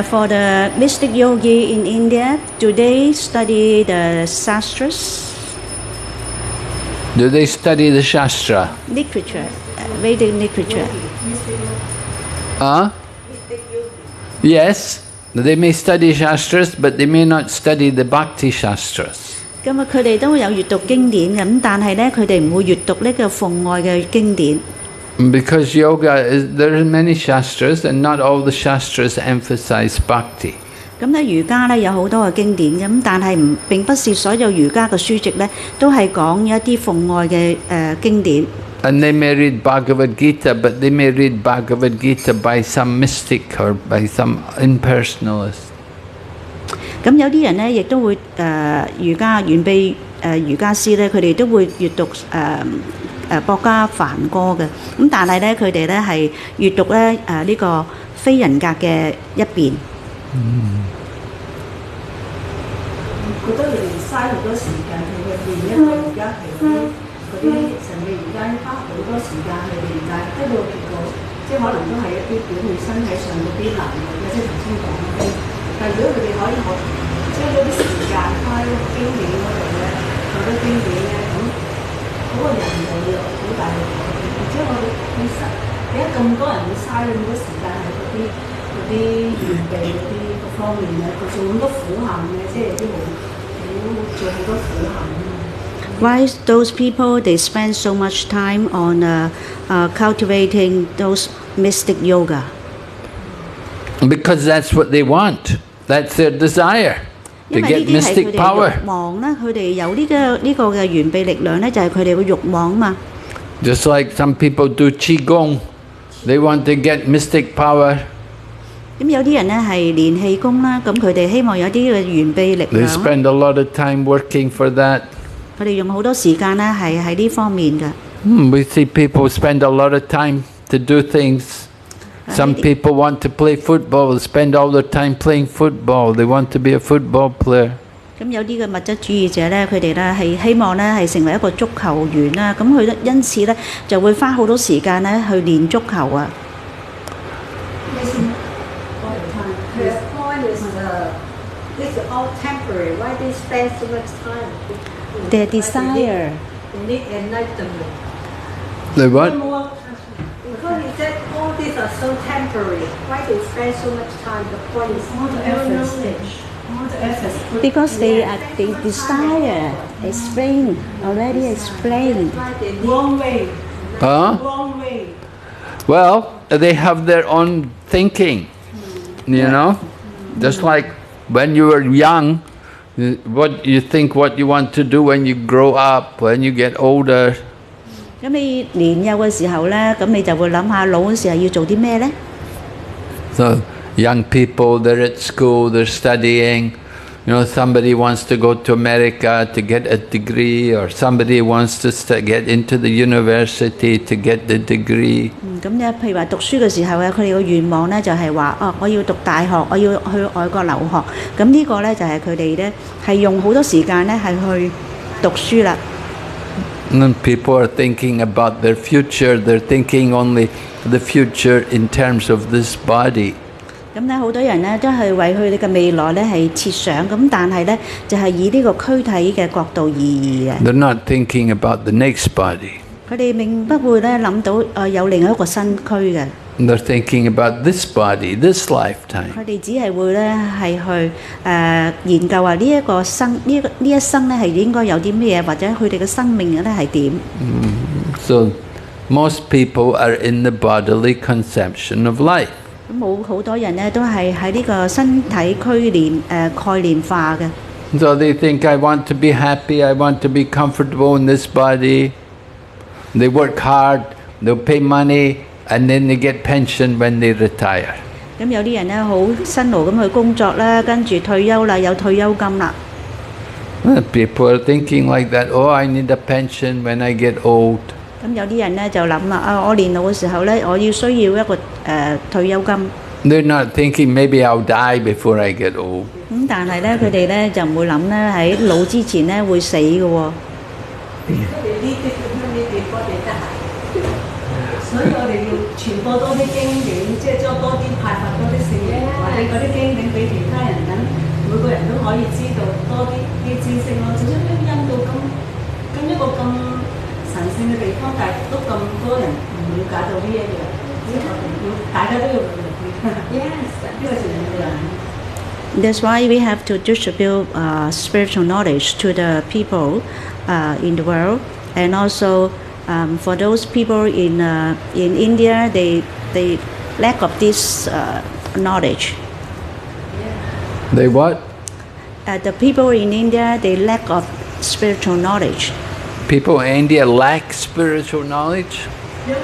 for the mystic yogi in India, do they study the sastras? Do they study the Shastra? Literature, Vedic literature. Yes, they may study Shastras, but they may not study the Bhakti Shastras. 咁佢哋都有閱讀經典嘅，咁但係咧佢哋唔會閱讀呢個奉愛嘅經典。Because yoga there are many shastras, and not all the shastras emphasize bhakti. 咁咧瑜伽咧有好多嘅經典嘅，咁但係並不是所有瑜伽嘅書籍咧都係講一啲奉愛嘅經典。And they may read Bhagavad Gita, but they may read Bhagavad Gita by some mystic or by some impersonalist. 咁有啲人咧亦都會瑜伽原秘瑜伽師咧，佢哋都會閱讀博家梵歌嘅，咁但係咧佢哋咧係閱讀咧呢個非人格嘅一邊。覺得你哋嘥好多時間去練一個瑜伽，譬如嗰啲神秘瑜伽，花好多時間去練，但係得到嘅結果，即係可能都係一啲表面身體上嗰啲能力嘅，即係頭先講嗰啲。但係如果佢哋可以將嗰啲時間花喺經典嗰度咧，嗰啲經典咧，咁嗰個人就會有好大嘅改變。而且我哋點解咁多人會嘥咁多時間喺嗰啲預備嗰啲各方面咧？佢做咁多苦行嘅，即係啲做好多苦行。Why those people they spend so much time on cultivating those mystic yoga? Because that's what they want. That's their desire to get mystic power. 欲望咧，佢哋有呢個嘅完備力量咧，就係佢哋嘅欲望啊嘛。Just like some people do qigong, they want to get mystic power. 咁有啲人咧係練氣功啦，咁佢哋希望有啲嘅完備力 They 量。spend a lot of time working for that. 佢哋用好多時間咧係喺呢方面嘅。We see people spend a lot of time to do things. Some people want to play football, spend all their time playing football. They want to be a football player. 咁有啲嘅物質主義者咧，佢哋咧係希望咧係成為一個足球員啦。咁佢因此咧就會花好多時間咧去練足球啊。The point is, this is all temporary. Why they spend so much time? Their desire. They need enlightenment. They what? Because he said all these are so temporary. Why they spend so much time? The point is All the efforts. All the efforts. Because they desire. Already explained. why they need. Wrong way. Huh? Wrong way. Well, they have their own thinking, you know? Just like when you were young, what you think what you want to do when you grow up, when you get older. 咁你年幼嘅時候咧，咁你就會諗下老嗰時候要做啲咩咧？ So young people, they're at school, they're studying. You know, somebody wants to go to America to get a degree, or somebody wants to get into the university to get the degree. 咁咧，譬如話讀書嘅時候咧，佢哋嘅願望咧就係話，我要讀大學，我要去外國留學。咁呢個咧就係佢哋咧係用好多時間咧係去讀書啦。And then people are thinking about their future. They're thinking only the future in terms of this body. 咁咧，好多人咧都係為佢哋嘅未來咧係設想，咁但係咧就係以呢個軀體嘅角度而言嘅。 They're not thinking about the next body. 佢哋並不會咧諗到有另一個身軀嘅。They're thinking about this body, this lifetime. 佢哋只係會咧係去研究話呢一個生呢一生咧係應該有啲咩嘢，或者佢哋嘅生命咧係點。So most people are in the bodily conception of life. 冇好多人咧都係喺呢個身體概念化嘅。So they think, I want to be happy, I want to be comfortable in this body. They work hard, they'll pay money, and then they get pension when they retire. 咁有啲人咧好辛勞咁去工作啦，跟住退休啦，有退休金啦。People are thinking like that, oh, I need a pension when I get old. 咁有啲人咧就諗啦，我年老嘅時候咧，我要需要一個退休金。They're not thinking maybe I'll die before I get old. 咁但係咧，佢哋咧就唔會諗咧喺老之前咧會死嘅喎。所以我哋要傳播多啲經典，即係將多啲派發多啲聖言，或者嗰啲經典俾其他人，等每個人都可以知道多啲知識咯。就算印度咁一個咁神聖嘅地方，但係都咁多人唔了解到呢一樣，所以我哋要大家都要努力。Yes， 呢個就係人。That's why we have to distribute spiritual knowledge to the people in the world, and also For those people in India, they lack of this knowledge. They what? The people in India, they lack of spiritual knowledge. People in India lack spiritual knowledge?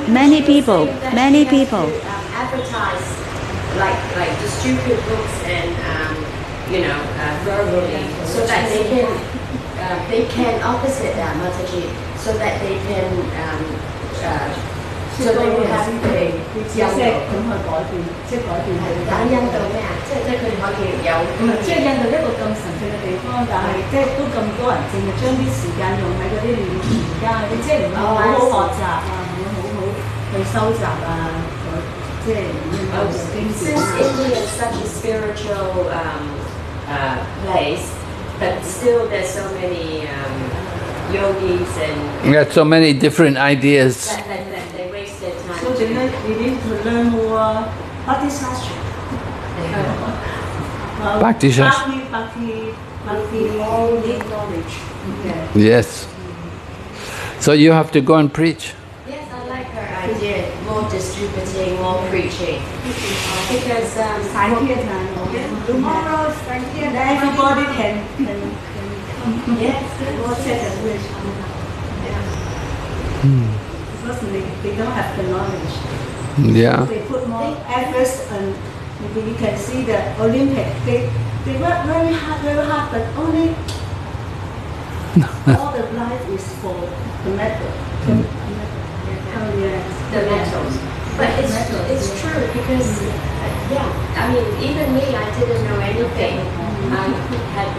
Many people. Advertise like distribute books and verbally, so that they can opposite Mataji, so that they can so they will have a 知識咁去改變，即係改變係打印度咩啊？即係佢哋可以有即係印度一個咁神聖嘅地方，但係即係都咁多人淨係將啲時間用喺嗰啲練瑜伽嗰啲，即係唔會好好學習啊，唔會好好去收集啊，即係唔會有經典 Since 啊。 India is such a spiritual place, but still there's so many yogis and Got so many different ideas. that they waste their time. So we need to learn more Bhakti Shastra. Bhakti Shastra. Bhakti knowledge. Yes. So you have to go and preach. Yes, I like her idea. More distributing, more preaching. Because Tomorrow, everybody can yes, more check and wish. Because they don't have the knowledge. Yeah. They put more efforts and maybe you can see the Olympic. They work very hard, but only all the life is for the metal. the metals. But it's true because I mean even me, I didn't know anything. I had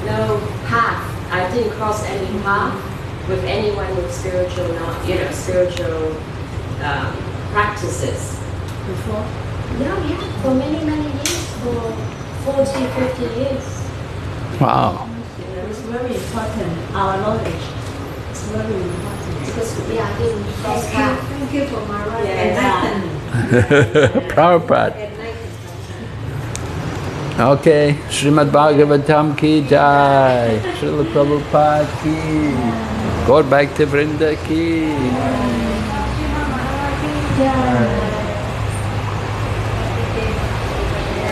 no path. I didn't cross any path with anyone with spiritual practices. Before. Yeah, for many years, for 40, 50 years. Wow. It's very important, our knowledge. It's very important. Because I didn't cross path. Thank you for Maharaj. Yeah. Prabhupada. Okay. Srimad Bhagavatam ki jai. Srila Prabhupada ki. Gaur Bhakti Vrinda ki. Yeah.